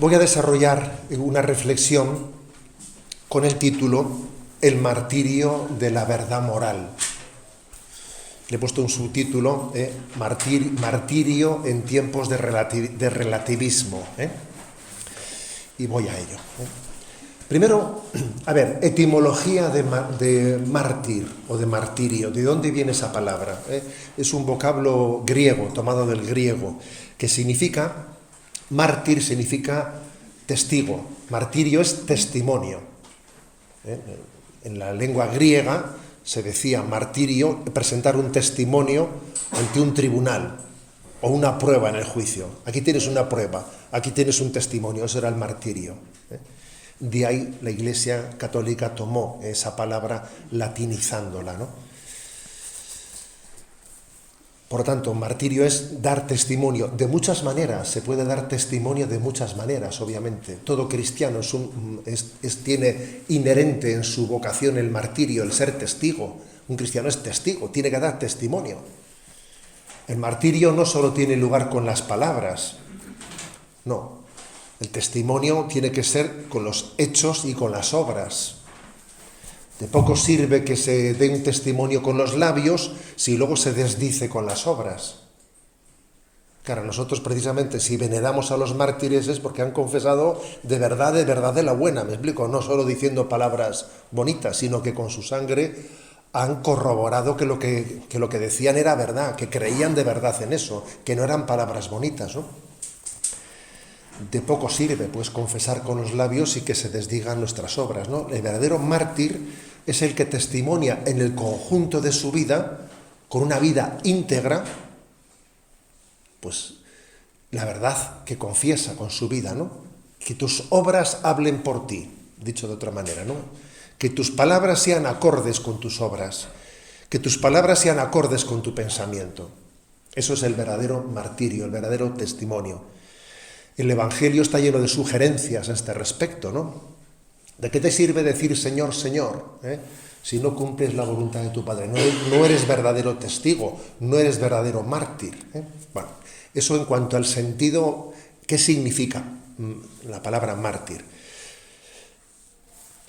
Voy a desarrollar una reflexión con el título El martirio de la verdad moral. Le he puesto un subtítulo, Martirio en tiempos de relativismo. Y voy a ello. Primero, etimología de mártir o de martirio. ¿De dónde viene esa palabra? Es un vocablo griego, tomado del griego, que significa, mártir significa testigo. Martirio es testimonio. En la lengua griega se decía martirio, presentar un testimonio ante un tribunal o una prueba en el juicio. Aquí tienes una prueba, aquí tienes un testimonio, eso era el martirio. De ahí la Iglesia Católica tomó esa palabra latinizándola, ¿no? Por lo tanto, martirio es dar testimonio de muchas maneras, se puede dar testimonio de muchas maneras, obviamente. Todo cristiano tiene inherente en su vocación el martirio, el ser testigo. Un cristiano es testigo, tiene que dar testimonio. El martirio no solo tiene lugar con las palabras, no. El testimonio tiene que ser con los hechos y con las obras. De poco sirve que se dé un testimonio con los labios si luego se desdice con las obras. Claro, nosotros precisamente si veneramos a los mártires es porque han confesado de verdad de la buena, me explico, no solo diciendo palabras bonitas, sino que con su sangre han corroborado que lo que decían era verdad, que creían de verdad en eso, que no eran palabras bonitas, ¿no? De poco sirve, pues, confesar con los labios y que se desdigan nuestras obras, ¿no? El verdadero mártir es el que testimonia en el conjunto de su vida, con una vida íntegra, pues, la verdad que confiesa con su vida, ¿no? Que tus obras hablen por ti, dicho de otra manera, ¿no? Que tus palabras sean acordes con tus obras, que tus palabras sean acordes con tu pensamiento. Eso es el verdadero martirio, el verdadero testimonio. El Evangelio está lleno de sugerencias a este respecto, ¿no? ¿De qué te sirve decir Señor, Señor, si no cumples la voluntad de tu Padre? No eres verdadero testigo, no eres verdadero mártir. Bueno, eso en cuanto al sentido, ¿qué significa la palabra mártir?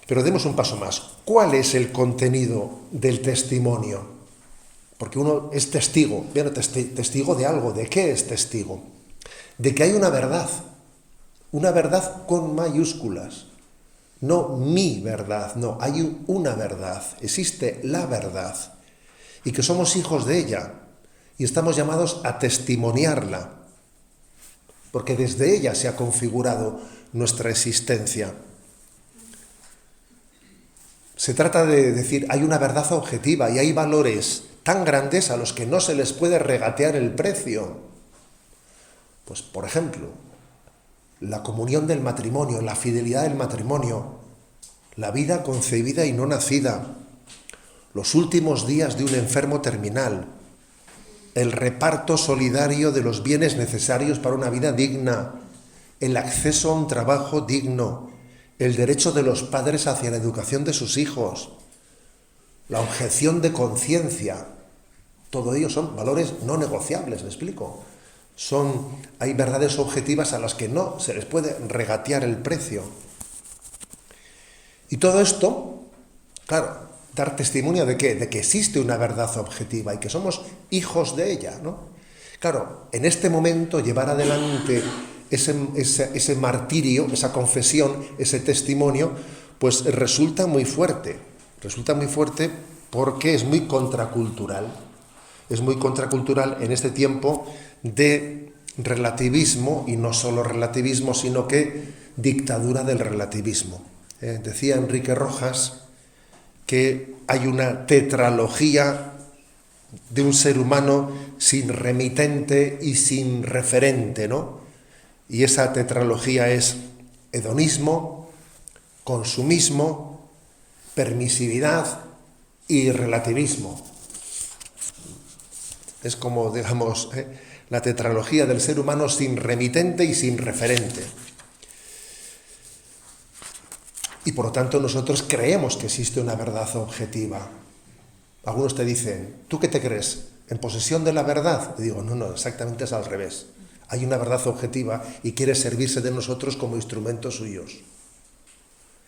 Pero demos un paso más. ¿Cuál es el contenido del testimonio? Porque uno es testigo, testigo de algo. ¿De qué es testigo? De que hay una verdad con mayúsculas, no mi verdad, no, hay una verdad, existe la verdad, y que somos hijos de ella, y estamos llamados a testimoniarla, porque desde ella se ha configurado nuestra existencia. Se trata de decir, hay una verdad objetiva, y hay valores tan grandes a los que no se les puede regatear el precio. Pues, por ejemplo, la comunión del matrimonio, la fidelidad del matrimonio, la vida concebida y no nacida, los últimos días de un enfermo terminal, el reparto solidario de los bienes necesarios para una vida digna, el acceso a un trabajo digno, el derecho de los padres hacia la educación de sus hijos, la objeción de conciencia. Todo ello son valores no negociables, ¿me explico? Hay verdades objetivas a las que no se les puede regatear el precio. Y todo esto, claro, dar testimonio ¿de qué? De que existe una verdad objetiva y que somos hijos de ella, ¿no? Claro, en este momento llevar adelante ese martirio, esa confesión, ese testimonio, pues resulta muy fuerte porque es muy contracultural. Es muy contracultural en este tiempo de relativismo, y no solo relativismo, sino que dictadura del relativismo. Decía Enrique Rojas que hay una tetralogía de un ser humano sin remitente y sin referente, ¿no? Y esa tetralogía es hedonismo, consumismo, permisividad y relativismo. Es como, digamos, la tetralogía del ser humano sin remitente y sin referente. Y por lo tanto nosotros creemos que existe una verdad objetiva. Algunos te dicen, ¿tú qué te crees? ¿En posesión de la verdad? Y digo, no, exactamente es al revés. Hay una verdad objetiva y quiere servirse de nosotros como instrumentos suyos.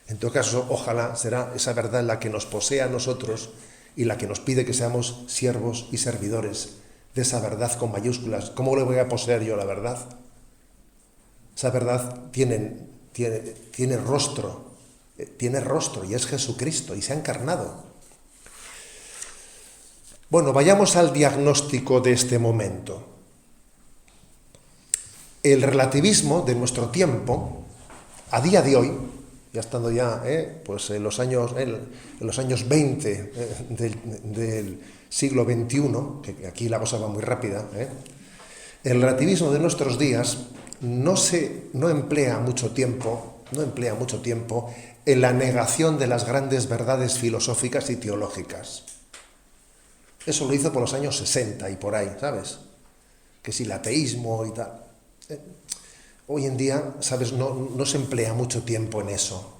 En todo caso, ojalá será esa verdad la que nos posea a nosotros y la que nos pide que seamos siervos y servidores de esa verdad con mayúsculas. ¿Cómo le voy a poseer yo la verdad? Esa verdad tiene rostro, y es Jesucristo y se ha encarnado. Bueno, vayamos al diagnóstico de este momento. El relativismo de nuestro tiempo, a día de hoy, ya estando pues en los años 20 del siglo XXI, que aquí la cosa va muy rápida, el relativismo de nuestros días no emplea mucho tiempo en la negación de las grandes verdades filosóficas y teológicas. Eso lo hizo por los años 60 y por ahí, ¿sabes? Que si el ateísmo y tal. Hoy en día, ¿sabes? No se emplea mucho tiempo en eso.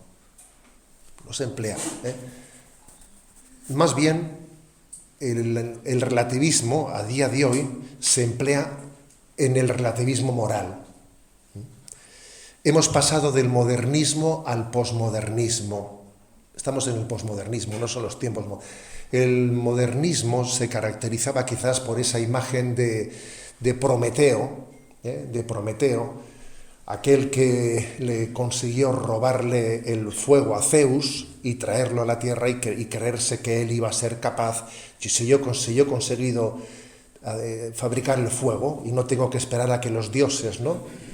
No se emplea. Más bien, el relativismo a día de hoy se emplea en el relativismo moral. Hemos pasado del modernismo al posmodernismo. Estamos en el posmodernismo, no son los tiempos. El modernismo se caracterizaba quizás por esa imagen de Prometeo, aquel que le consiguió robarle el fuego a Zeus y traerlo a la tierra y creerse que él iba a ser capaz. Si yo he conseguido fabricar el fuego y no tengo que esperar a que los dioses, ¿no?,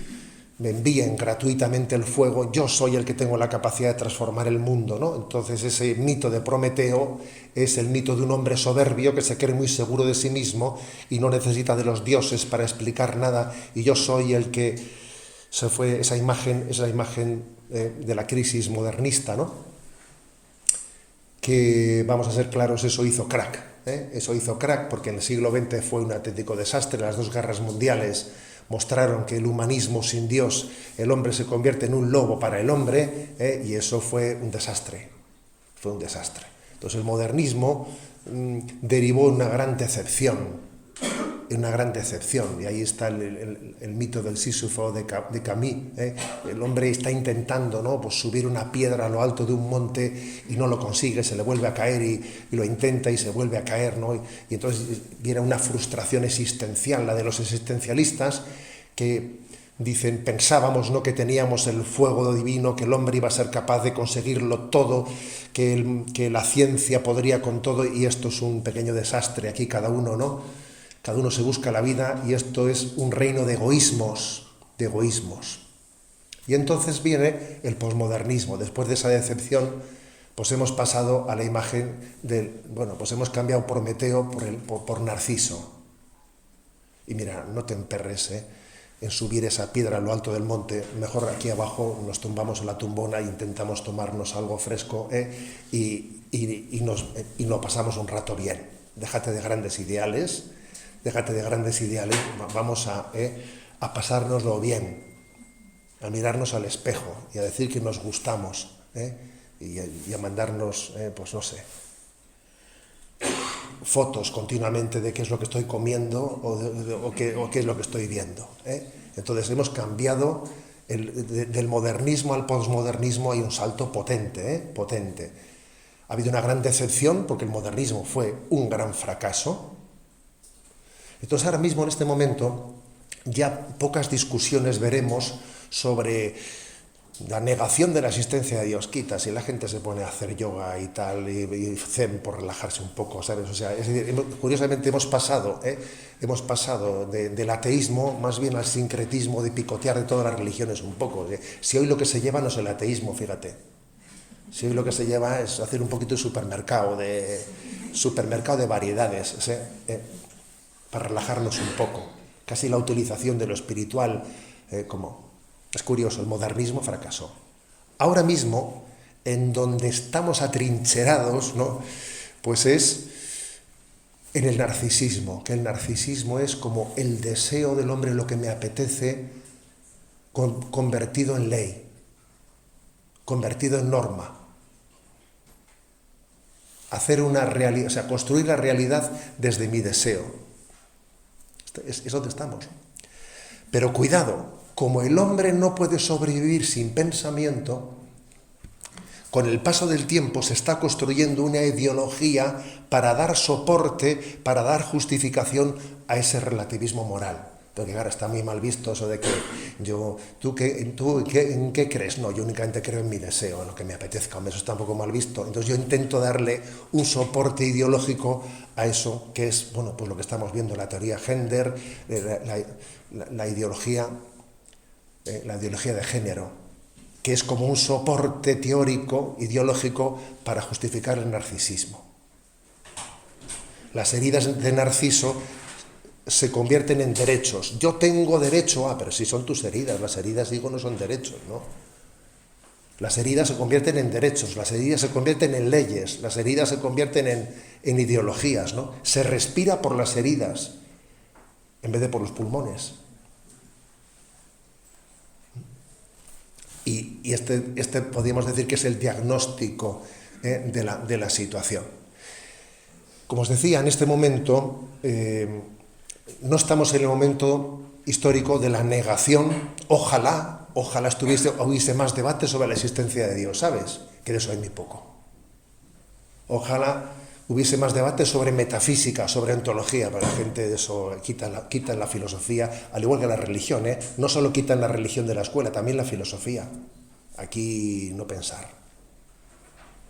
me envíen gratuitamente el fuego, yo soy el que tengo la capacidad de transformar el mundo, ¿no? Entonces ese mito de Prometeo es el mito de un hombre soberbio que se cree muy seguro de sí mismo y no necesita de los dioses para explicar nada, y yo soy el que... esa imagen de la crisis modernista, ¿no? Que, vamos a ser claros, eso hizo crack. Eso hizo crack porque en el siglo XX fue un auténtico desastre. Las dos guerras mundiales mostraron que el humanismo sin Dios, el hombre se convierte en un lobo para el hombre, y eso fue un desastre. Fue un desastre. Entonces el modernismo derivó en una gran decepción. Y ahí está el mito del Sísifo de Camus. El hombre está intentando, ¿no?, pues subir una piedra a lo alto de un monte y no lo consigue, se le vuelve a caer y lo intenta y se vuelve a caer, ¿no? Y entonces viene una frustración existencial, la de los existencialistas, que dicen, pensábamos, ¿no?, que teníamos el fuego divino, que el hombre iba a ser capaz de conseguirlo todo, que la ciencia podría con todo, y esto es un pequeño desastre. Aquí cada uno, ¿no?, cada uno se busca la vida y esto es un reino de egoísmos. Y entonces viene el posmodernismo. Después de esa decepción, pues hemos pasado a la imagen pues hemos cambiado Prometeo por Narciso. Y mira, no te emperres en subir esa piedra a lo alto del monte, mejor aquí abajo nos tumbamos en la tumbona e intentamos tomarnos algo fresco, y lo pasamos un rato bien. Déjate de grandes ideales, vamos a pasárnoslo bien, a mirarnos al espejo y a decir que nos gustamos, y a mandarnos, pues no sé, fotos continuamente de qué es lo que estoy comiendo o qué es lo que estoy viendo. Entonces hemos cambiado del modernismo al posmodernismo. Hay un salto potente. Ha habido una gran decepción porque el modernismo fue un gran fracaso. Entonces ahora mismo, en este momento, ya pocas discusiones veremos sobre la negación de la existencia de Dios. Si la gente se pone a hacer yoga y tal, y zen por relajarse un poco, ¿sabes? O sea, es decir, curiosamente hemos pasado del ateísmo más bien al sincretismo, de picotear de todas las religiones un poco. Si hoy lo que se lleva no es el ateísmo, fíjate. Si hoy lo que se lleva es hacer un poquito de supermercado de variedades, para relajarnos un poco. Casi la utilización de lo espiritual, es curioso, el modernismo fracasó. Ahora mismo, en donde estamos atrincherados, ¿no?, pues es en el narcisismo, que el narcisismo es como el deseo del hombre, lo que me apetece, convertido en ley, convertido en norma. Hacer una realidad, o sea, construir la realidad desde mi deseo. Es donde estamos. Pero cuidado, como el hombre no puede sobrevivir sin pensamiento, con el paso del tiempo se está construyendo una ideología para dar soporte, para dar justificación a ese relativismo moral. Porque claro, está muy mal visto eso de que ¿en qué crees? No, yo únicamente creo en mi deseo, en lo que me apetezca, eso está un poco mal visto. Entonces yo intento darle un soporte ideológico a eso, que es, bueno, pues lo que estamos viendo, la teoría gender, la ideología de género, que es como un soporte teórico, ideológico, para justificar el narcisismo. Las heridas de Narciso se convierten en derechos. Yo tengo derecho, pero si son tus heridas, las heridas, digo, no son derechos, ¿no? Las heridas se convierten en derechos, las heridas se convierten en leyes, las heridas se convierten en ideologías, ¿no? Se respira por las heridas en vez de por los pulmones. Y este podríamos decir que es el diagnóstico de la situación. Como os decía, en este momento no estamos en el momento histórico de la negación. Ojalá hubiese más debate sobre la existencia de Dios, ¿sabes? Que de eso hay muy poco. Ojalá hubiese más debate sobre metafísica, sobre ontología, para la gente de eso quitan la filosofía, al igual que la religión, ¿eh? No solo quitan la religión de la escuela, también la filosofía. Aquí no pensar.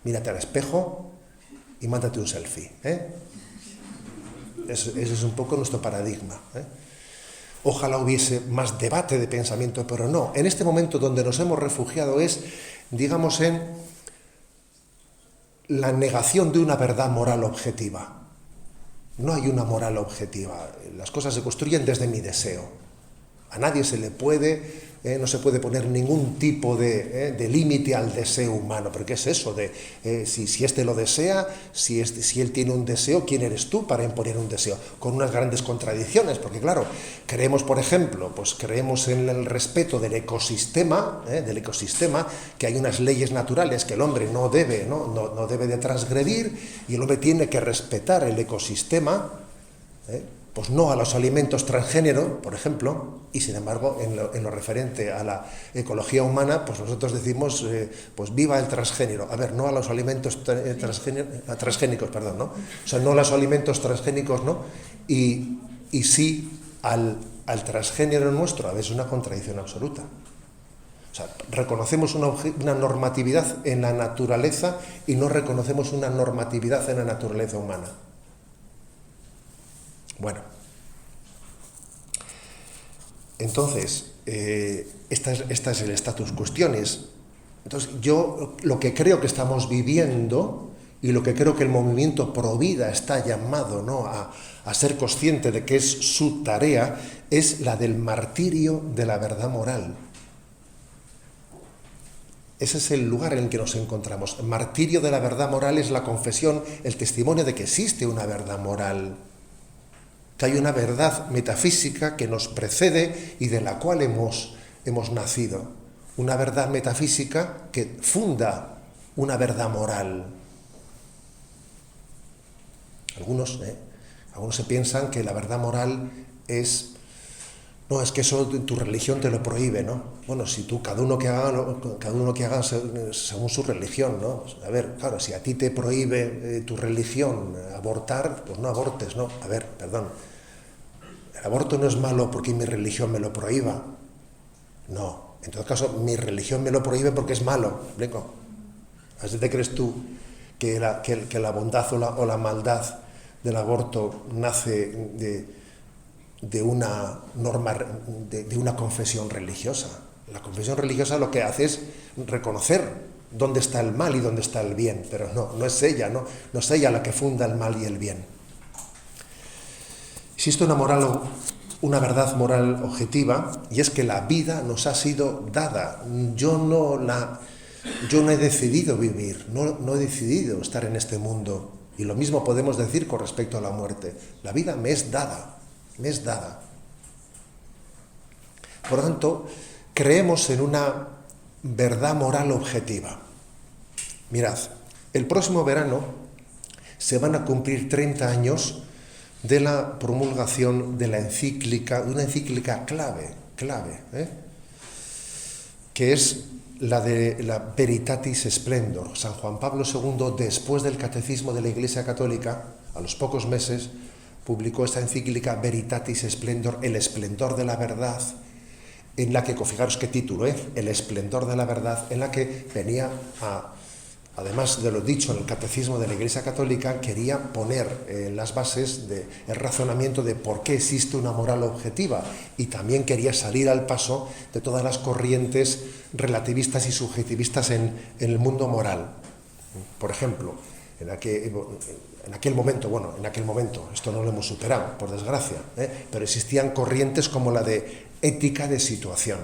Mírate al espejo y mándate un selfie, ¿eh? Ese es un poco nuestro paradigma, ¿eh? Ojalá hubiese más debate de pensamiento, pero no. En este momento donde nos hemos refugiado es, digamos, en la negación de una verdad moral objetiva. No hay una moral objetiva. Las cosas se construyen desde mi deseo. A nadie se le puede, no se puede poner ningún tipo de límite al deseo humano. ¿Pero qué es eso? Si éste lo desea, si él tiene un deseo, ¿quién eres tú para imponer un deseo? Con unas grandes contradicciones, porque claro, creemos, por ejemplo, creemos en el respeto del ecosistema, que hay unas leyes naturales que el hombre no debe de transgredir, y el hombre tiene que respetar el ecosistema, pues no a los alimentos transgénero, por ejemplo, y sin embargo, en lo referente a la ecología humana, pues nosotros decimos, pues viva el transgénero. A ver, no a los alimentos transgénicos, perdón, ¿no? O sea, no a los alimentos transgénicos, ¿no? Y sí al transgénero nuestro. A veces es una contradicción absoluta. O sea, reconocemos una normatividad en la naturaleza y no reconocemos una normatividad en la naturaleza humana. Bueno, entonces, esta es el status cuestiones. Entonces, yo lo que creo que estamos viviendo y lo que creo que el movimiento Provida está llamado, ¿no?, a ser consciente de que es su tarea, es la del martirio de la verdad moral. Ese es el lugar en el que nos encontramos. El martirio de la verdad moral es la confesión, el testimonio de que existe una verdad moral, que hay una verdad metafísica que nos precede y de la cual hemos nacido. Una verdad metafísica que funda una verdad moral. Algunos se piensan que la verdad moral es que eso tu religión te lo prohíbe, ¿no? Bueno, si tú, cada uno que haga según su religión, ¿no? A ver, claro, si a ti te prohíbe tu religión abortar, pues no abortes, ¿no? A ver, perdón. El aborto no es malo porque mi religión me lo prohíba. No, en todo caso, mi religión me lo prohíbe porque es malo. ¿Me explico? ¿Así te crees tú que la bondad o la maldad del aborto nace de una norma, de una confesión religiosa? La confesión religiosa lo que hace es reconocer dónde está el mal y dónde está el bien, pero no es ella, no es ella la que funda el mal y el bien. Existe una verdad moral objetiva, y es que la vida nos ha sido dada. Yo no he decidido vivir, no he decidido estar en este mundo. Y lo mismo podemos decir con respecto a la muerte. La vida me es dada. Por lo tanto, creemos en una verdad moral objetiva. Mirad, el próximo verano se van a cumplir 30 años de la promulgación de una encíclica clave clave, que es la de la Veritatis Splendor. San Juan Pablo II, después del Catecismo de la Iglesia Católica, a los pocos meses, publicó esta encíclica Veritatis Splendor, el esplendor de la verdad, en la que, fijaros qué título, el esplendor de la verdad, en la que venía además de lo dicho en el Catecismo de la Iglesia Católica, quería poner las bases del razonamiento de por qué existe una moral objetiva, y también quería salir al paso de todas las corrientes relativistas y subjetivistas en el mundo moral. Por ejemplo, en aquel momento, esto no lo hemos superado, por desgracia, pero existían corrientes como la de ética de situación.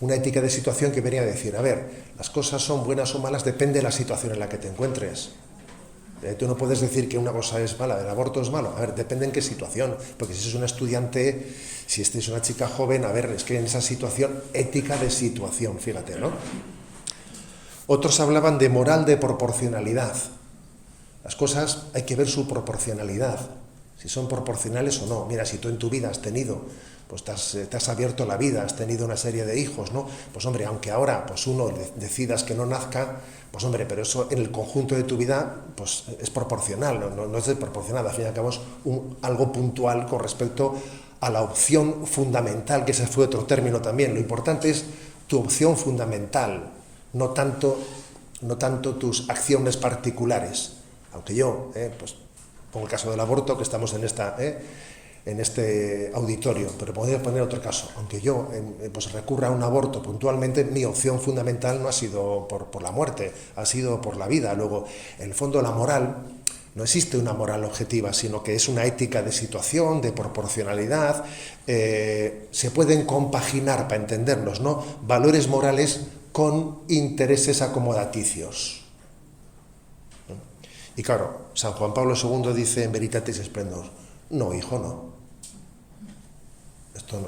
Una ética de situación que venía a decir, a ver, las cosas son buenas o malas, depende de la situación en la que te encuentres. Tú no puedes decir que una cosa es mala, el aborto es malo. A ver, depende en qué situación, porque si es una estudiante, si es una chica joven, a ver, es que en esa situación, ética de situación, fíjate, ¿no? Otros hablaban de moral de proporcionalidad. Las cosas hay que ver su proporcionalidad, si son proporcionales o no. Mira, si tú en tu vida has tenido, pues te has abierto la vida, has tenido una serie de hijos, ¿no? Pues hombre, aunque ahora pues uno decidas que no nazca, pues hombre, pero eso en el conjunto de tu vida pues es proporcional, no es desproporcional, al fin y al cabo es algo puntual con respecto a la opción fundamental, que ese fue otro término también. Lo importante es tu opción fundamental, no tanto tus acciones particulares. Aunque yo, pues pongo el caso del aborto, que estamos en este auditorio, pero podría poner otro caso. Aunque yo pues recurra a un aborto puntualmente, mi opción fundamental no ha sido por la muerte, ha sido por la vida. Luego, en el fondo, la moral, no existe una moral objetiva, sino que es una ética de situación, de proporcionalidad. Se pueden compaginar, para entendernos, ¿no?, valores morales con intereses acomodaticios. Y claro, San Juan Pablo II dice en Veritatis Splendor, no, hijo, no. Eso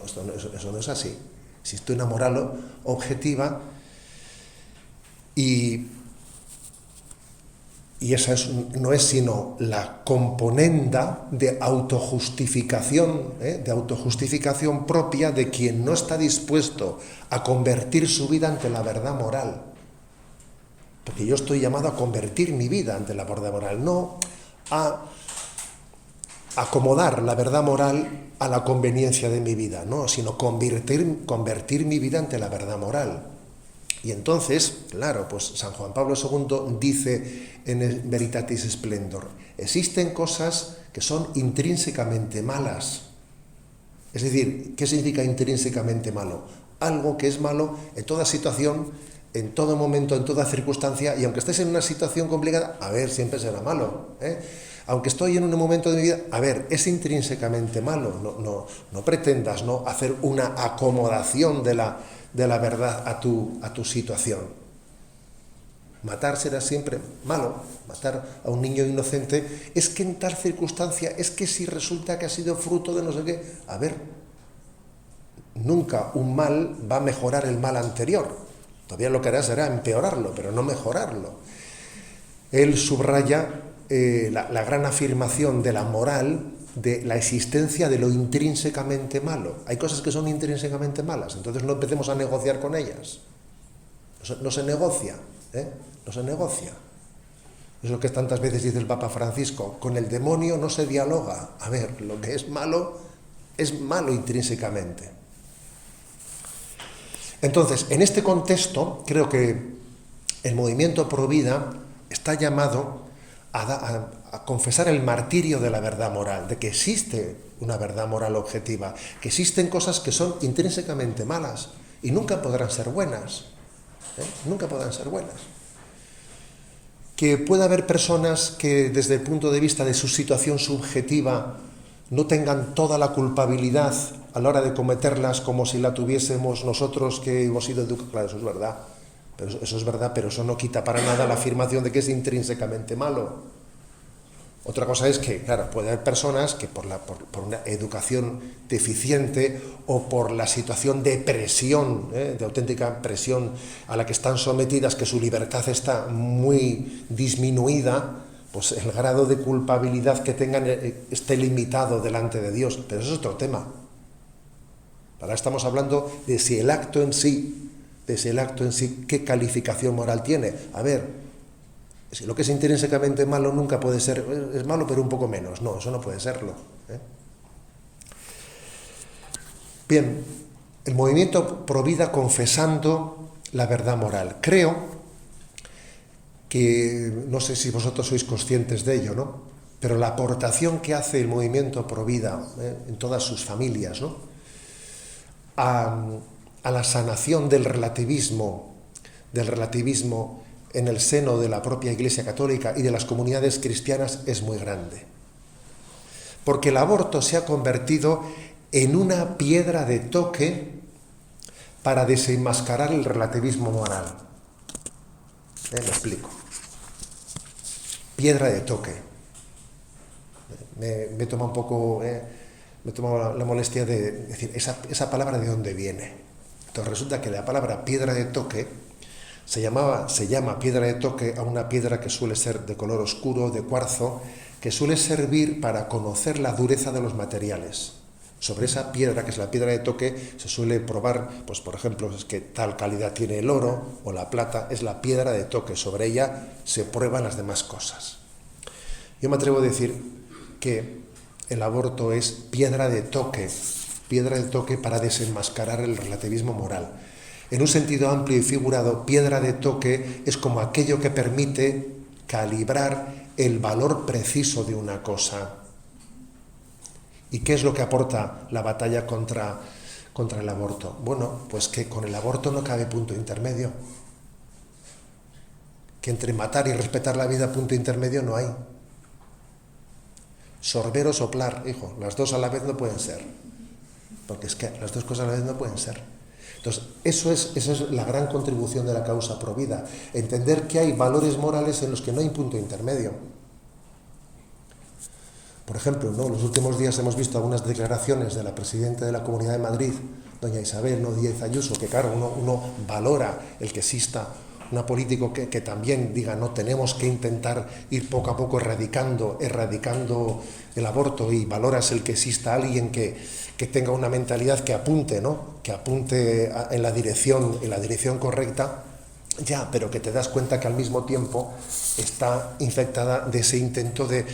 no es así. Existe una moral objetiva y esa no es sino la componenda de autojustificación propia de quien no está dispuesto a convertir su vida ante la verdad moral. Porque yo estoy llamado a convertir mi vida ante la verdad moral, no a acomodar la verdad moral a la conveniencia de mi vida, no, sino convertir mi vida ante la verdad moral. Y entonces, claro, pues San Juan Pablo II dice en el Veritatis Splendor, existen cosas que son intrínsecamente malas. Es decir, ¿qué significa intrínsecamente malo? Algo que es malo en toda situación, en todo momento, en toda circunstancia, y aunque estés en una situación complicada, a ver, siempre será malo, Aunque estoy en un momento de mi vida, a ver, es intrínsecamente malo, no pretendas no hacer una acomodación de la verdad a tu situación. Matar será siempre malo, matar a un niño inocente, es que en tal circunstancia, es que si resulta que ha sido fruto de no sé qué, a ver, nunca un mal va a mejorar el mal anterior. Todavía lo que hará será empeorarlo, pero no mejorarlo. Él subraya la gran afirmación de la moral, de la existencia de lo intrínsecamente malo. Hay cosas que son intrínsecamente malas, entonces no empecemos a negociar con ellas. No se negocia, no se negocia. Es lo que tantas veces dice el Papa Francisco, con el demonio no se dialoga. A ver, lo que es malo intrínsecamente. Entonces, en este contexto, creo que el movimiento Pro Vida está llamado a confesar el martirio de la verdad moral, de que existe una verdad moral objetiva, que existen cosas que son intrínsecamente malas y nunca podrán ser buenas, nunca podrán ser buenas. Que pueda haber personas que desde el punto de vista de su situación subjetiva no tengan toda la culpabilidad a la hora de cometerlas como si la tuviésemos nosotros que hemos sido educados. Claro, eso es verdad, pero eso no quita para nada la afirmación de que es intrínsecamente malo. Otra cosa es que, claro, puede haber personas que por una educación deficiente o por la situación de presión, de auténtica presión a la que están sometidas, que su libertad está muy disminuida, pues el grado de culpabilidad que tengan esté limitado delante de Dios. Pero eso es otro tema. Ahora estamos hablando de si el acto en sí, qué calificación moral tiene. A ver, si lo que es intrínsecamente malo nunca puede ser, es malo pero un poco menos. No, eso no puede serlo. Bien, el movimiento Provida confesando la verdad moral. Creo que, no sé si vosotros sois conscientes de ello, ¿no? Pero la aportación que hace el movimiento Provida en todas sus familias, ¿no? A la sanación del relativismo en el seno de la propia Iglesia Católica y de las comunidades cristianas es muy grande. Porque el aborto se ha convertido en una piedra de toque para desenmascarar el relativismo moral. Me explico. Piedra de toque. Me toma un poco... me tomo la molestia de decir, esa palabra de dónde viene. Entonces resulta que la palabra piedra de toque se llama piedra de toque a una piedra que suele ser de color oscuro, de cuarzo, que suele servir para conocer la dureza de los materiales. Sobre esa piedra, que es la piedra de toque, se suele probar, pues por ejemplo, es que tal calidad tiene el oro o la plata, es la piedra de toque. Sobre ella se prueban las demás cosas. Yo me atrevo a decir que el aborto es piedra de toque para desenmascarar el relativismo moral. En un sentido amplio y figurado, piedra de toque es como aquello que permite calibrar el valor preciso de una cosa. ¿Y qué es lo que aporta la batalla contra el aborto? Bueno, pues que con el aborto no cabe punto intermedio. Que entre matar y respetar la vida, punto intermedio no hay. Sorber o soplar, hijo, las dos a la vez no pueden ser. Porque es que las dos cosas a la vez no pueden ser. Entonces, esa es la gran contribución de la causa Provida. Entender que hay valores morales en los que no hay punto intermedio. Por ejemplo, ¿no? Los últimos días hemos visto algunas declaraciones de la presidenta de la Comunidad de Madrid, doña Isabel Díaz Ayuso, que claro, uno valora el que exista una político que también diga, no, tenemos que intentar ir poco a poco erradicando el aborto, y valoras el que exista alguien que tenga una mentalidad que apunte, ¿no? Que apunte en la dirección correcta. Ya, pero que te das cuenta que al mismo tiempo está infectada de ese intento de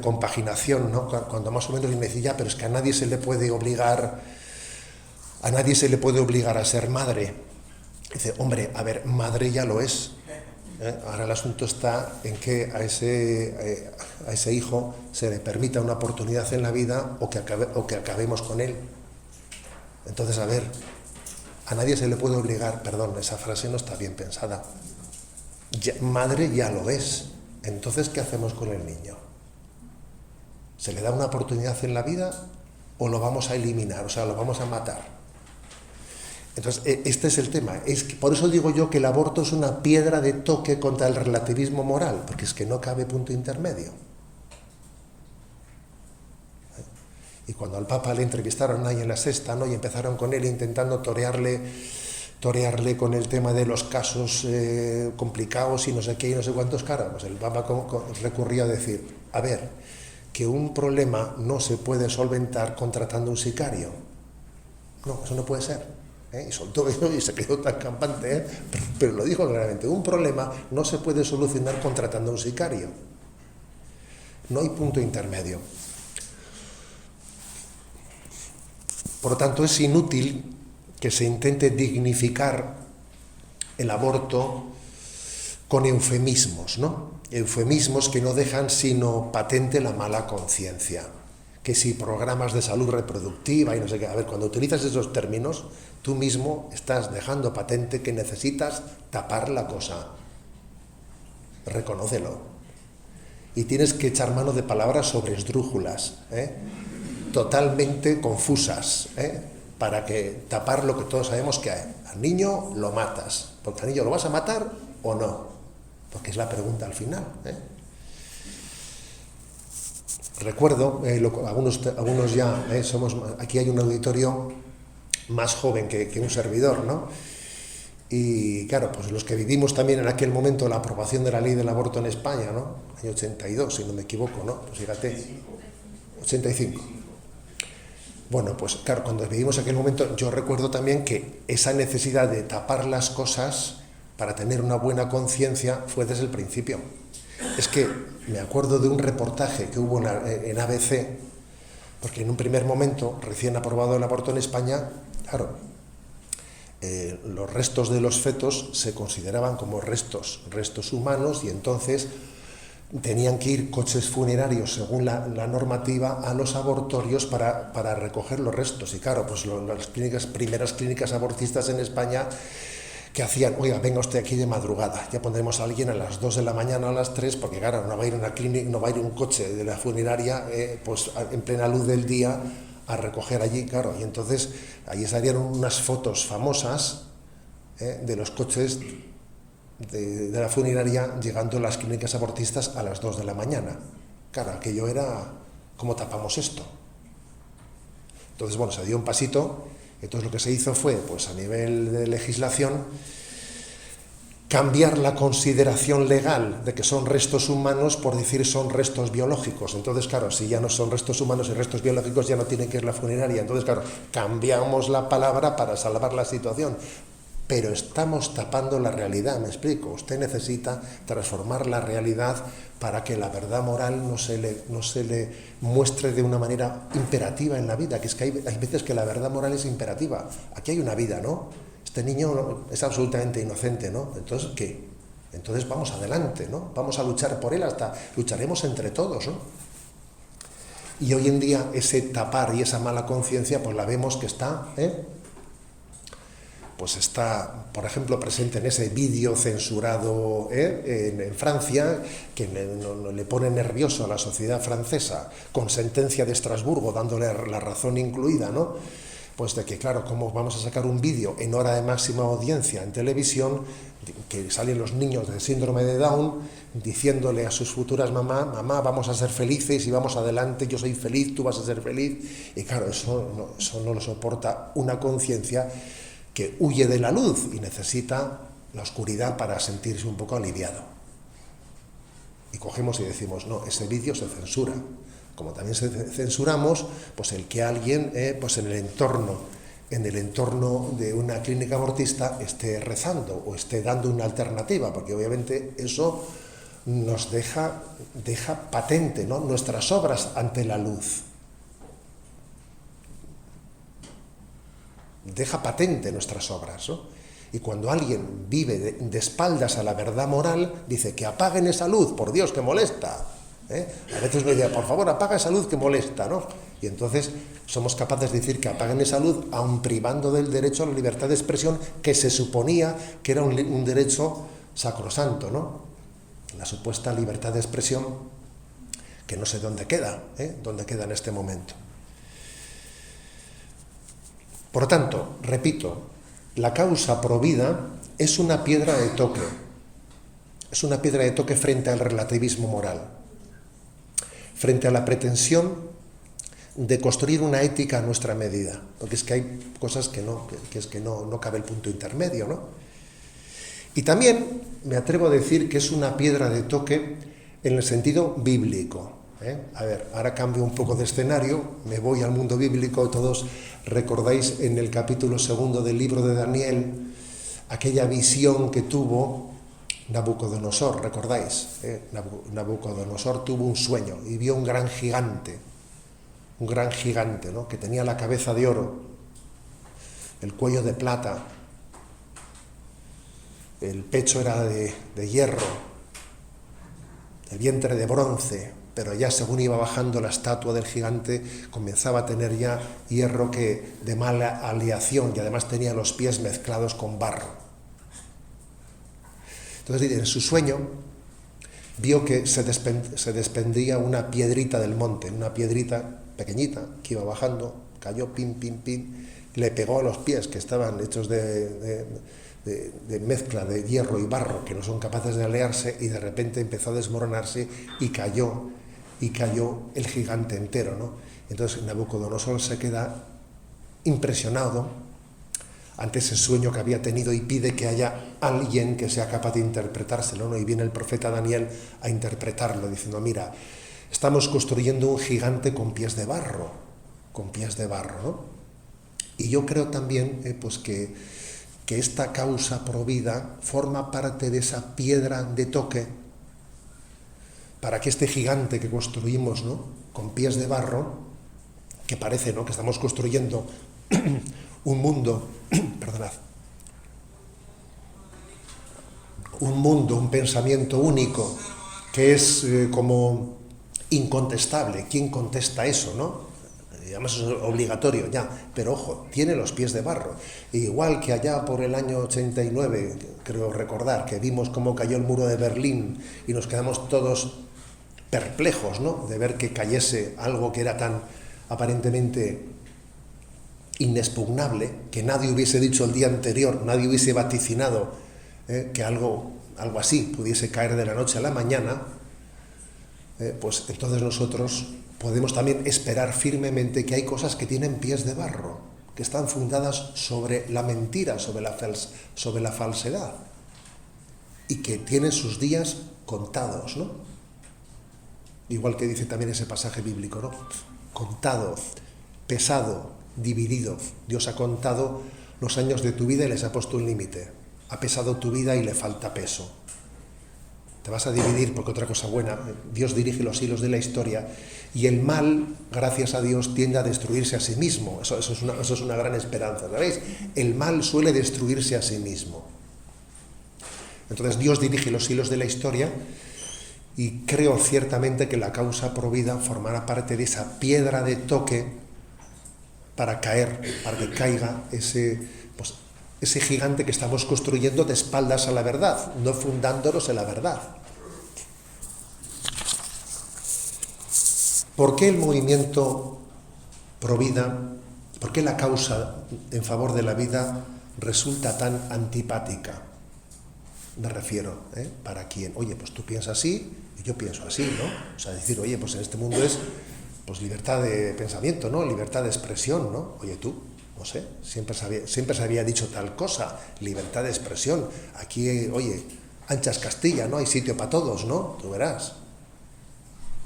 compaginación, ¿no? Cuando más o menos me dice, ya, pero es que a nadie se le puede obligar a ser madre. Dice, hombre, a ver, madre ya lo es. Ahora el asunto está en que a ese hijo se le permita una oportunidad en la vida o que acabemos con él. Entonces, a ver, a nadie se le puede obligar, perdón, esa frase no está bien pensada. Madre ya lo es. Entonces, ¿qué hacemos con el niño? ¿Se le da una oportunidad en la vida o lo vamos a eliminar, o sea, lo vamos a matar? Entonces, este es el tema. Por eso digo yo que el aborto es una piedra de toque contra el relativismo moral, porque es que no cabe punto intermedio. Y cuando al Papa le entrevistaron ahí en La Sexta, ¿no? Y empezaron con él intentando torearle con el tema de los casos complicados y no sé qué y no sé cuántos caras, pues el Papa recurrió a decir, a ver, que un problema no se puede solventar contratando un sicario. No, eso no puede ser. Y soltó eso y se quedó tan campante, pero lo dijo claramente, un problema no se puede solucionar contratando un sicario. No hay punto intermedio. Por lo tanto, es inútil que se intente dignificar el aborto con eufemismos, ¿no? Eufemismos que no dejan sino patente la mala conciencia. Que si programas de salud reproductiva y no sé qué. A ver, cuando utilizas esos términos, tú mismo estás dejando patente que necesitas tapar la cosa. Reconócelo. Y tienes que echar mano de palabras sobresdrújulas, totalmente confusas, para que tapar lo que todos sabemos que hay. Al niño lo matas, porque al niño lo vas a matar o no, porque es la pregunta al final. Recuerdo, algunos ya aquí hay un auditorio más joven que un servidor, ¿no? Y claro, pues los que vivimos también en aquel momento la aprobación de la ley del aborto en España, ¿no? Año 82, si no me equivoco, ¿no? Pues fíjate, 85. Bueno, pues claro, cuando vivimos aquel momento, yo recuerdo también que esa necesidad de tapar las cosas para tener una buena conciencia fue desde el principio. Es que me acuerdo de un reportaje que hubo en ABC, porque en un primer momento, recién aprobado el aborto en España, claro, los restos de los fetos se consideraban como restos humanos, y entonces tenían que ir coches funerarios según la normativa a los abortorios para recoger los restos. Y claro, pues las primeras clínicas abortistas en España, que hacían, oiga, venga usted aquí de madrugada, ya pondremos a alguien a las 2 de la mañana o a las 3, porque claro, no va a ir una clínica, no va a ir un coche de la funeraria pues en plena luz del día a recoger allí, claro. Y entonces ahí salieron unas fotos famosas de los coches de la funeraria llegando a las clínicas abortistas a las 2 de la mañana. Claro, aquello era, ¿cómo tapamos esto? Entonces, bueno, se dio un pasito. Entonces lo que se hizo fue, pues a nivel de legislación, cambiar la consideración legal de que son restos humanos por decir son restos biológicos. Entonces, claro, si ya no son restos humanos y restos biológicos, ya no tienen que ir a la funeraria. Entonces, claro, cambiamos la palabra para salvar la situación. Pero estamos tapando la realidad, me explico. Usted necesita transformar la realidad para que la verdad moral no se le muestre de una manera imperativa en la vida, que es que hay veces que la verdad moral es imperativa. Aquí hay una vida, ¿no? Este niño es absolutamente inocente, ¿no? Entonces, ¿qué? Entonces vamos adelante, ¿no? Vamos a luchar por él, hasta lucharemos entre todos, ¿no? Y hoy en día ese tapar y esa mala conciencia, pues la vemos que está, pues está, por ejemplo, presente en ese vídeo censurado en Francia, que le pone nervioso a la sociedad francesa, con sentencia de Estrasburgo, dándole la razón incluida, ¿no? Pues de que, claro, ¿cómo vamos a sacar un vídeo en hora de máxima audiencia en televisión, que salen los niños del síndrome de Down, diciéndole a sus futuras mamá, vamos a ser felices y vamos adelante, yo soy feliz, tú vas a ser feliz? Y claro, eso no lo soporta una conciencia que huye de la luz y necesita la oscuridad para sentirse un poco aliviado. Y cogemos y decimos, no, ese vídeo se censura. Como también censuramos, pues el que alguien, pues en el entorno de una clínica abortista esté rezando o esté dando una alternativa, porque obviamente eso nos deja patente, ¿no?, nuestras obras ante la luz. Deja patente nuestras obras, ¿no? Y cuando alguien vive de espaldas a la verdad moral, dice que apaguen esa luz, por Dios, que molesta. A veces nos dice, por favor, apaga esa luz que molesta, ¿no? Y entonces somos capaces de decir que apaguen esa luz, aun privando del derecho a la libertad de expresión, que se suponía que era un derecho sacrosanto, ¿no? La supuesta libertad de expresión, que no sé dónde queda en este momento. Por lo tanto, repito, la causa provida es una piedra de toque. Es una piedra de toque frente al relativismo moral, frente a la pretensión de construir una ética a nuestra medida, porque es que hay cosas que no cabe el punto intermedio, ¿no? Y también me atrevo a decir que es una piedra de toque en el sentido bíblico. A ver, ahora cambio un poco de escenario, me voy al mundo bíblico. Todos recordáis en el capítulo 2 del libro de Daniel aquella visión que tuvo Nabucodonosor, ¿recordáis? Nabucodonosor tuvo un sueño y vio un gran gigante, ¿no?, que tenía la cabeza de oro, el cuello de plata, el pecho era de hierro, el vientre de bronce. Pero ya según iba bajando la estatua del gigante, comenzaba a tener ya hierro de mala aleación, y además tenía los pies mezclados con barro. Entonces, en su sueño, vio que se desprendía una piedrita del monte, una piedrita pequeñita que iba bajando, cayó, pim, le pegó a los pies, que estaban hechos de mezcla de hierro y barro, que no son capaces de alearse, y de repente empezó a desmoronarse y cayó el gigante entero, ¿no? Entonces Nabucodonosor se queda impresionado ante ese sueño que había tenido y pide que haya alguien que sea capaz de interpretárselo, ¿no? Y viene el profeta Daniel a interpretarlo, diciendo, mira, estamos construyendo un gigante con pies de barro. con pies de barro, ¿no? Y yo creo también pues que esta causa provida forma parte de esa piedra de toque para que este gigante que construimos, ¿no?, con pies de barro, que parece, ¿no?, que estamos construyendo un mundo, perdonad, un pensamiento único, que es como incontestable. ¿Quién contesta eso, no? Y además es obligatorio, ya, pero ojo, tiene los pies de barro. Igual que allá por el año 89, creo recordar, que vimos cómo cayó el muro de Berlín y nos quedamos todos perplejos, ¿no?, de ver que cayese algo que era tan aparentemente inexpugnable, que nadie hubiese dicho el día anterior, nadie hubiese vaticinado que algo así pudiese caer de la noche a la mañana. Pues entonces nosotros podemos también esperar firmemente que hay cosas que tienen pies de barro, que están fundadas sobre la mentira, sobre la falsedad, y que tienen sus días contados, ¿no? Igual que dice también ese pasaje bíblico, ¿no? Contado, pesado, dividido. Dios ha contado los años de tu vida y les ha puesto un límite. Ha pesado tu vida y le falta peso. Te vas a dividir porque otra cosa buena. Dios dirige los hilos de la historia y el mal, gracias a Dios, tiende a destruirse a sí mismo. Eso es una gran esperanza, ¿sabéis? El mal suele destruirse a sí mismo. Entonces Dios dirige los hilos de la historia y creo ciertamente que la causa provida formará parte de esa piedra de toque para que caiga ese gigante que estamos construyendo de espaldas a la verdad, no fundándonos en la verdad. ¿Por qué el movimiento Provida, por qué la causa en favor de la vida resulta tan antipática? Me refiero, ¿para quién? Oye, pues tú piensas así y yo pienso así, ¿no? O sea, decir, oye, pues en este mundo es pues libertad de pensamiento, ¿no? Libertad de expresión, ¿no? Oye, tú, no sé, siempre se había dicho tal cosa, libertad de expresión. Aquí, oye, anchas Castilla, ¿no? Hay sitio para todos, ¿no? Tú verás.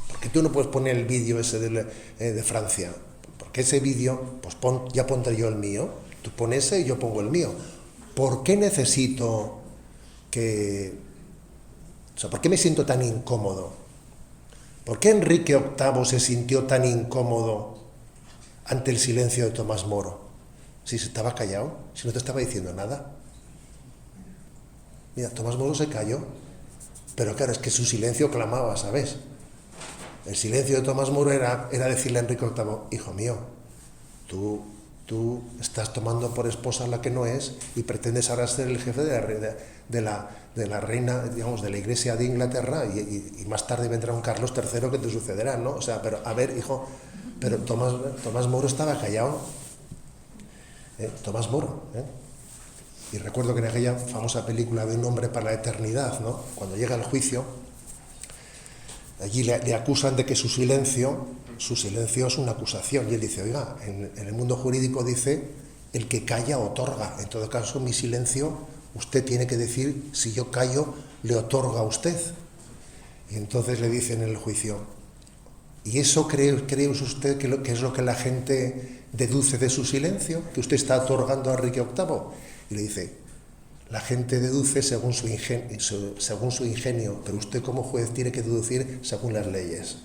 ¿Por qué tú no puedes poner el vídeo ese de Francia? Porque ese vídeo, pues ya pondré yo el mío. Tú pones ese y yo pongo el mío. ¿Por qué necesito ¿por qué me siento tan incómodo? ¿Por qué Enrique VIII se sintió tan incómodo ante el silencio de Tomás Moro? Si se estaba callado, si no te estaba diciendo nada. Mira, Tomás Moro se calló, pero claro, es que su silencio clamaba, ¿sabes? El silencio de Tomás Moro era decirle a Enrique VIII, hijo mío, tú estás tomando por esposa a la que no es y pretendes ahora ser el jefe de la reina, digamos, de la Iglesia de Inglaterra y más tarde vendrá un Carlos III que te sucederá, ¿no? O sea, pero a ver, hijo, pero Tomás Moro estaba callado. Tomás Moro, Y recuerdo que en aquella famosa película de Un hombre para la eternidad, ¿no?, cuando llega el juicio, allí le acusan de que su silencio es una acusación. Y él dice, oiga, en el mundo jurídico dice, el que calla otorga. En todo caso, mi silencio, usted tiene que decir, si yo callo, le otorga a usted. Y entonces le dicen en el juicio, ¿y eso cree usted que es lo que la gente deduce de su silencio? ¿Que usted está otorgando a Enrique VIII? Y le dice, la gente deduce según su ingenio, pero usted como juez tiene que deducir según las leyes.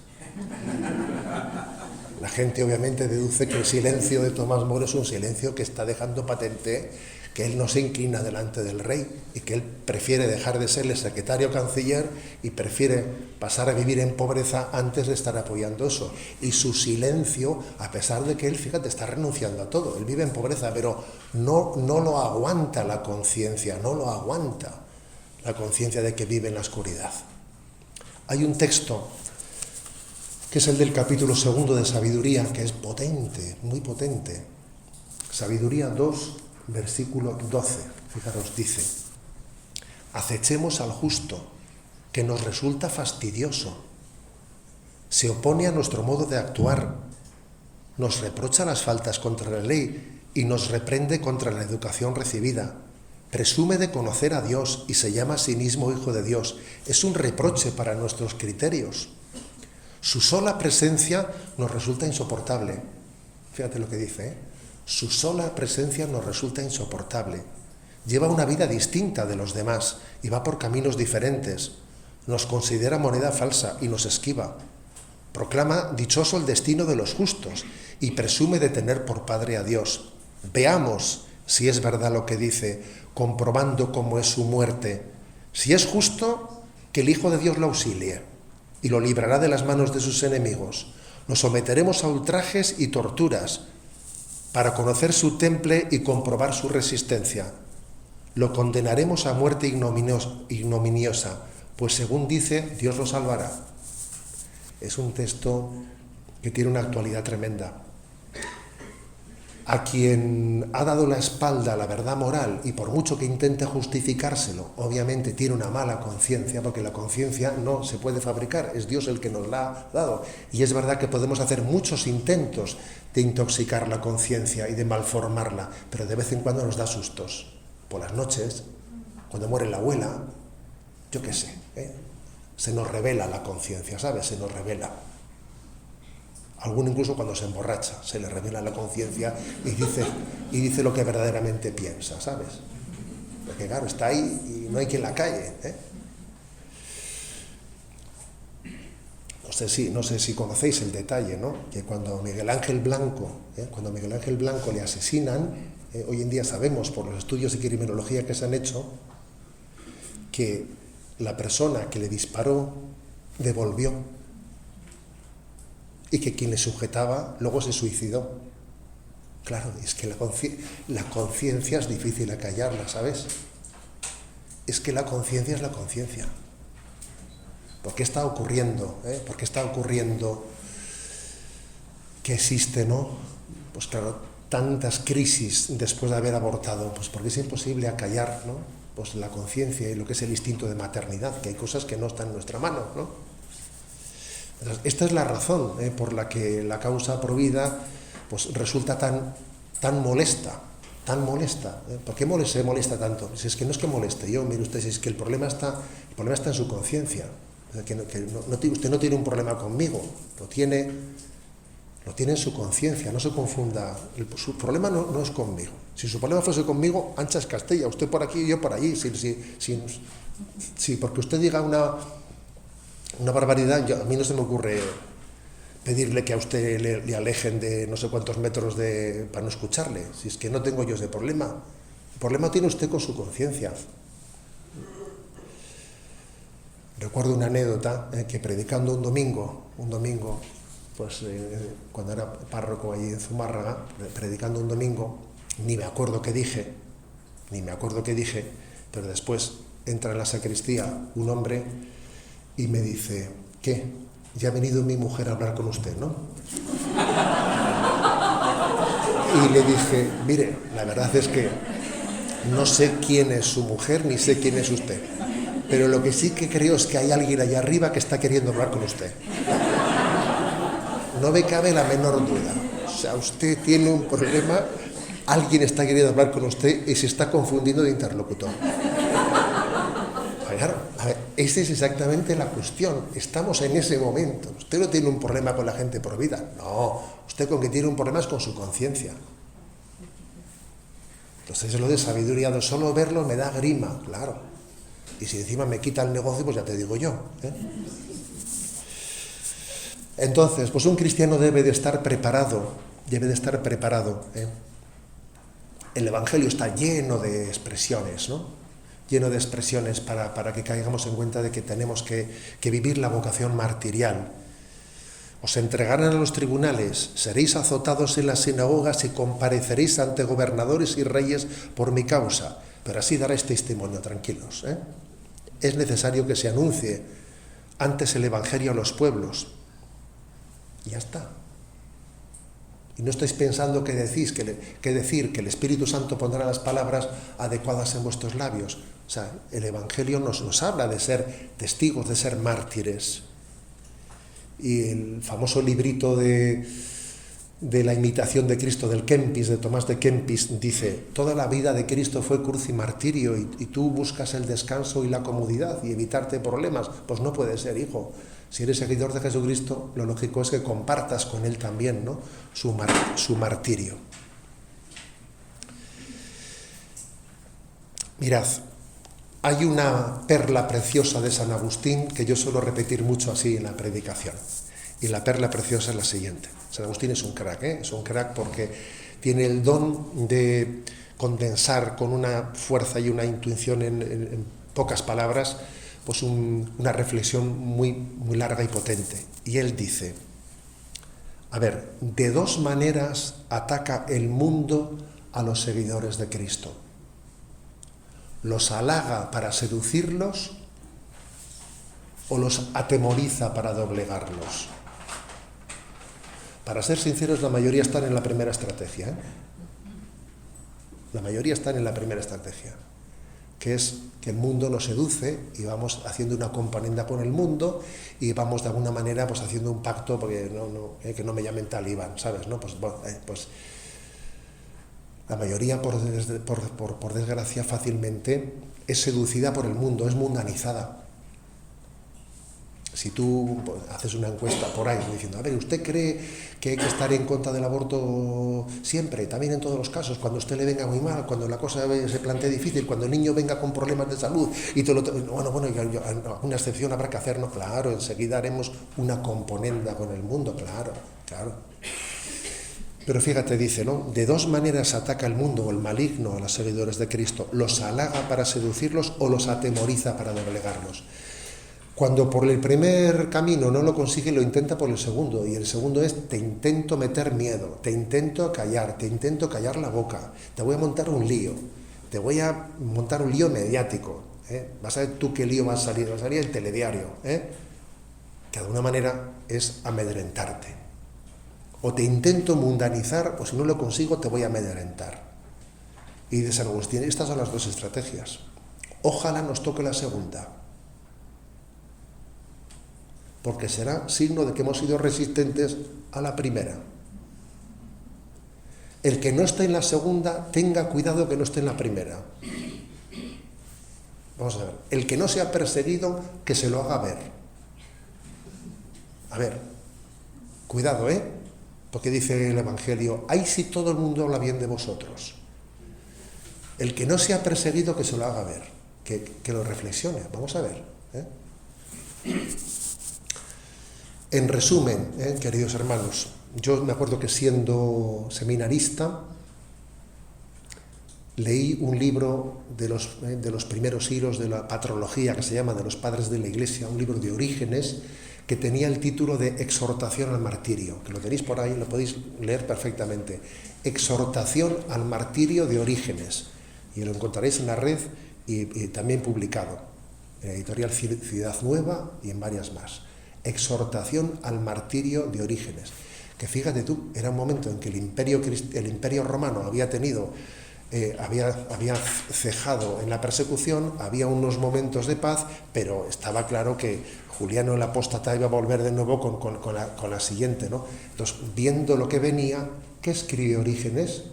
La gente obviamente deduce que el silencio de Tomás Moro es un silencio que está dejando patente que él no se inclina delante del rey y que él prefiere dejar de ser el secretario canciller y prefiere pasar a vivir en pobreza antes de estar apoyando eso. Y su silencio, a pesar de que él, fíjate, está renunciando a todo, él vive en pobreza, pero no lo aguanta la conciencia, no lo aguanta la conciencia de que vive en la oscuridad. Hay un texto que es el del capítulo 2 de Sabiduría, que es potente, muy potente. Sabiduría 2, versículo 12, fijaros, dice, acechemos al justo, que nos resulta fastidioso, se opone a nuestro modo de actuar, nos reprocha las faltas contra la ley y nos reprende contra la educación recibida, presume de conocer a Dios y se llama a sí mismo hijo de Dios, es un reproche para nuestros criterios. Su sola presencia nos resulta insoportable. Fíjate lo que dice, ¿eh? Su sola presencia nos resulta insoportable. Lleva una vida distinta de los demás y va por caminos diferentes. Nos considera moneda falsa y nos esquiva. Proclama dichoso el destino de los justos y presume de tener por padre a Dios. Veamos si es verdad lo que dice, comprobando cómo es su muerte. Si es justo, que el Hijo de Dios lo auxilie y lo librará de las manos de sus enemigos. Lo someteremos a ultrajes y torturas para conocer su temple y comprobar su resistencia. Lo condenaremos a muerte ignominiosa, pues según dice, Dios lo salvará. Es un texto que tiene una actualidad tremenda. A quien ha dado la espalda a la verdad moral y por mucho que intente justificárselo, obviamente tiene una mala conciencia, porque la conciencia no se puede fabricar, es Dios el que nos la ha dado. Y es verdad que podemos hacer muchos intentos de intoxicar la conciencia y de malformarla, pero de vez en cuando nos da sustos. Por las noches, cuando muere la abuela, yo qué sé, se nos revela la conciencia, ¿sabes? Se nos revela. Alguno incluso cuando se emborracha, se le revela la conciencia y dice lo que verdaderamente piensa, ¿sabes? Porque claro, está ahí y no hay quien la calle, ¿eh? No sé si conocéis el detalle, ¿no? Que cuando Miguel Ángel Blanco le asesinan, hoy en día sabemos por los estudios de criminología que se han hecho que la persona que le disparó devolvió y que quien le sujetaba luego se suicidó. Claro, es que la conciencia es difícil acallarla, ¿sabes? Es que la conciencia es la conciencia. ¿Por qué está ocurriendo? ¿Por qué está ocurriendo que existe, ¿no? Pues claro, tantas crisis después de haber abortado, pues porque es imposible acallar, ¿no? Pues la conciencia y lo que es el instinto de maternidad, que hay cosas que no están en nuestra mano, ¿no? Entonces, esta es la razón por la que la causa provida pues resulta tan molesta, ¿Por qué se molesta tanto? Si es que no es que moleste yo, mire usted, si es que el problema está en su conciencia. O sea, usted no tiene un problema conmigo, lo tiene en su conciencia, no se confunda. Su problema no es conmigo. Si su problema fuese conmigo, ancha es Castella, usted por aquí y yo por allí. Sí, porque usted diga una barbaridad, a mí no se me ocurre pedirle que a usted le alejen de no sé cuántos metros para no escucharle. Si es que no tengo yo ese problema. El problema tiene usted con su conciencia. Recuerdo una anécdota que predicando un domingo, pues cuando era párroco allí en Zumárraga, predicando un domingo, ni me acuerdo qué dije, pero después entra en la sacristía un hombre y me dice, ¿qué? Ya ha venido mi mujer a hablar con usted, ¿no? Y le dije, mire, la verdad es que no sé quién es su mujer ni sé quién es usted, pero lo que sí que creo es que hay alguien allá arriba que está queriendo hablar con usted. No me cabe la menor duda. O sea, usted tiene un problema, alguien está queriendo hablar con usted y se está confundiendo de interlocutor. Claro, a ver, esa es exactamente la cuestión. Estamos en ese momento. Usted no tiene un problema con la gente provida. No, usted con que tiene un problema es con su conciencia. Entonces lo de sabiduría, de solo verlo me da grima, claro. Y si encima me quita el negocio, pues ya te digo yo. Entonces, pues un cristiano debe de estar preparado. El Evangelio está lleno de expresiones, ¿no? Lleno de expresiones para que caigamos en cuenta de que tenemos que vivir la vocación martirial. Os entregarán a los tribunales, seréis azotados en las sinagogas y compareceréis ante gobernadores y reyes por mi causa, pero así daréis testimonio, tranquilos. Es necesario que se anuncie antes el Evangelio a los pueblos. Y ya está. Y no estáis pensando que decir que el Espíritu Santo pondrá las palabras adecuadas en vuestros labios. O sea, el Evangelio nos habla de ser testigos, de ser mártires. Y el famoso librito de la imitación de Cristo, del Kempis, de Tomás de Kempis, dice, toda la vida de Cristo fue cruz y martirio y tú buscas el descanso y la comodidad y evitarte problemas. Pues no puede ser, hijo. Si eres seguidor de Jesucristo, lo lógico es que compartas con él también, ¿no?, su martirio. Mirad, hay una perla preciosa de San Agustín que yo suelo repetir mucho así en la predicación. Y la perla preciosa es la siguiente. San Agustín es un crack, ¿eh? Es un crack porque tiene el don de condensar con una fuerza y una intuición en pocas palabras, pues una reflexión muy, muy larga y potente. Y él dice, a ver, de dos maneras ataca el mundo a los seguidores de Cristo. ¿Los halaga para seducirlos o los atemoriza para doblegarlos? Para ser sinceros, la mayoría están en la primera estrategia, ¿eh? La mayoría están en la primera estrategia, que es que el mundo nos seduce y vamos haciendo una componenda con el mundo y vamos de alguna manera pues haciendo un pacto, porque que no me llamen talibán, ¿sabes? ¿No? Pues la mayoría, por desgracia, fácilmente es seducida por el mundo, es mundanizada. Si tú haces una encuesta por ahí diciendo, a ver, ¿usted cree que hay que estar en contra del aborto siempre, también en todos los casos, cuando a usted le venga muy mal, cuando la cosa se plantee difícil, cuando el niño venga con problemas de salud y todo alguna excepción habrá que hacer? No, claro, enseguida haremos una componenda con el mundo, claro. Pero fíjate, dice, ¿no? De dos maneras ataca el mundo o el maligno a los seguidores de Cristo. Los halaga para seducirlos o los atemoriza para doblegarlos. Cuando por el primer camino no lo consigue, lo intenta por el segundo. Y el segundo es, te intento meter miedo, te intento callar la boca, te voy a montar un lío, mediático. Vas a ver tú qué lío va a salir el telediario. Que de alguna manera es amedrentarte. O te intento mundanizar, o si no lo consigo, te voy a amedrentar. Y de San Agustín, estas son las dos estrategias. Ojalá nos toque la segunda, porque será signo de que hemos sido resistentes a la primera. El que no esté en la segunda, tenga cuidado que no esté en la primera. Vamos a ver, el que no sea perseguido, que se lo haga ver. A ver, cuidado, porque dice el Evangelio, ay, si todo el mundo habla bien de vosotros. El que no sea perseguido, que se lo haga ver, que lo reflexione. Vamos a ver. En resumen, queridos hermanos, yo me acuerdo que siendo seminarista leí un libro de los primeros siglos de la patrología, que se llama, de los padres de la Iglesia, un libro de Orígenes, que tenía el título de Exhortación al martirio, que lo tenéis por ahí, lo podéis leer perfectamente. Exhortación al martirio de Orígenes, y lo encontraréis en la red y también publicado, en la editorial Ciudad Nueva y en varias más. Exhortación al martirio de Orígenes, que fíjate tú, era un momento en que el imperio romano había cejado en la persecución, había unos momentos de paz, pero estaba claro que Juliano el apóstata iba a volver de nuevo con la siguiente, ¿no? Entonces, viendo lo que venía, ¿qué escribe Orígenes?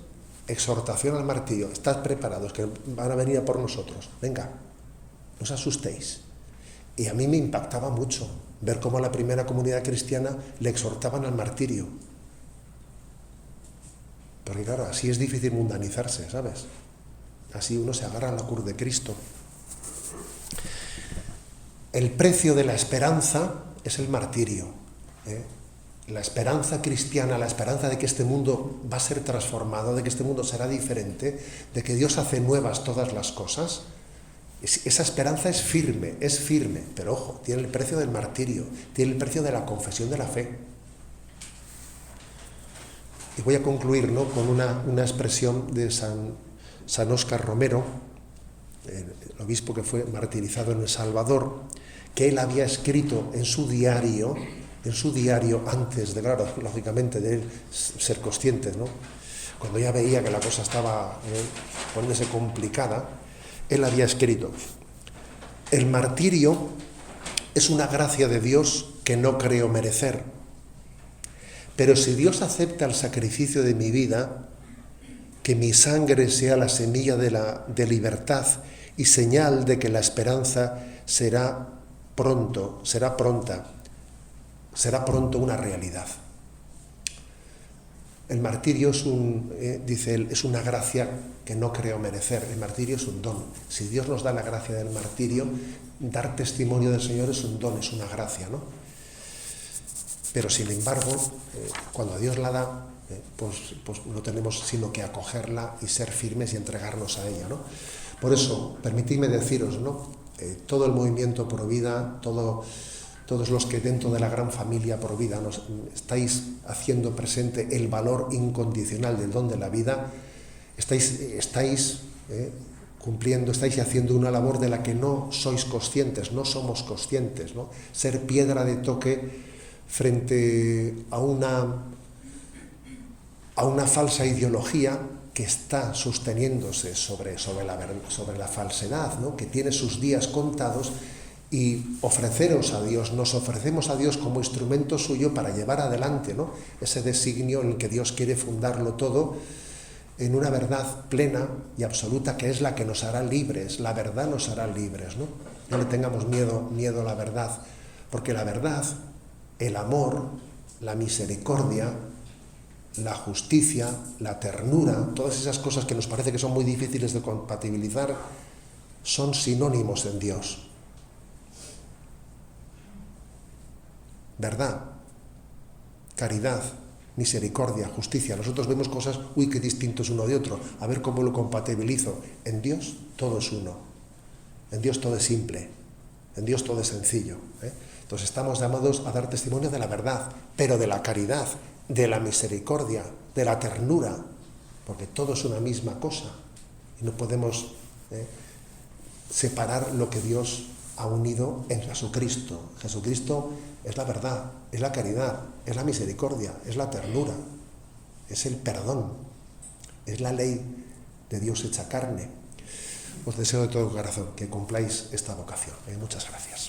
Exhortación al martirio. Estad preparados, que van a venir a por nosotros. Venga, no os asustéis. Y a mí me impactaba mucho ver cómo a la primera comunidad cristiana le exhortaban al martirio. Porque claro, así es difícil mundanizarse, ¿sabes? Así uno se agarra a la cruz de Cristo. El precio de la esperanza es el martirio. La esperanza cristiana, la esperanza de que este mundo va a ser transformado, de que este mundo será diferente, de que Dios hace nuevas todas las cosas. Esa esperanza es firme, pero ojo, tiene el precio del martirio, tiene el precio de la confesión de la fe. Y voy a concluir, ¿no?, con una expresión de San Óscar Romero, el obispo que fue martirizado en El Salvador, que él había escrito en su diario antes de, claro, lógicamente, de él ser consciente, ¿no?, cuando ya veía que la cosa estaba poniéndose complicada, él había escrito: el martirio es una gracia de Dios que no creo merecer, pero si Dios acepta el sacrificio de mi vida, que mi sangre sea la semilla de libertad y señal de que la esperanza será pronta, será pronto una realidad. El martirio dice él, es una gracia que no creo merecer. El martirio es un don. Si Dios nos da la gracia del martirio, dar testimonio del Señor es un don, es una gracia, ¿no? Pero sin embargo, cuando Dios la da, pues no tenemos sino que acogerla y ser firmes y entregarnos a ella, ¿no? Por eso, permitidme deciros, ¿no? Todo el movimiento Provida, todos los que dentro de la gran familia Provida nos estáis haciendo presente el valor incondicional del don de la vida, estáis cumpliendo, estáis haciendo una labor de la que no sois conscientes, no somos conscientes, ¿no? Ser piedra de toque frente a una falsa ideología que está sosteniéndose sobre la falsedad, ¿no? Que tiene sus días contados, y nos ofrecemos a Dios como instrumento suyo para llevar adelante, ¿no? Ese designio en el que Dios quiere fundarlo todo en una verdad plena y absoluta, que es la que nos hará libres. La verdad nos hará libres, ¿no? No le tengamos miedo a la verdad, porque la verdad, el amor, la misericordia, la justicia, la ternura, todas esas cosas que nos parece que son muy difíciles de compatibilizar, son sinónimos en Dios. Verdad, caridad, misericordia, justicia. Nosotros vemos cosas, qué distinto es uno de otro. A ver cómo lo compatibilizo. En Dios todo es uno. En Dios todo es simple. En Dios todo es sencillo. Entonces estamos llamados a dar testimonio de la verdad, pero de la caridad, de la misericordia, de la ternura, porque todo es una misma cosa. Y no podemos separar lo que Dios ha unido en Jesucristo. Jesucristo es la verdad, es la caridad, es la misericordia, es la ternura, es el perdón, es la ley de Dios hecha carne. Os deseo de todo corazón que cumpláis esta vocación. Muchas gracias.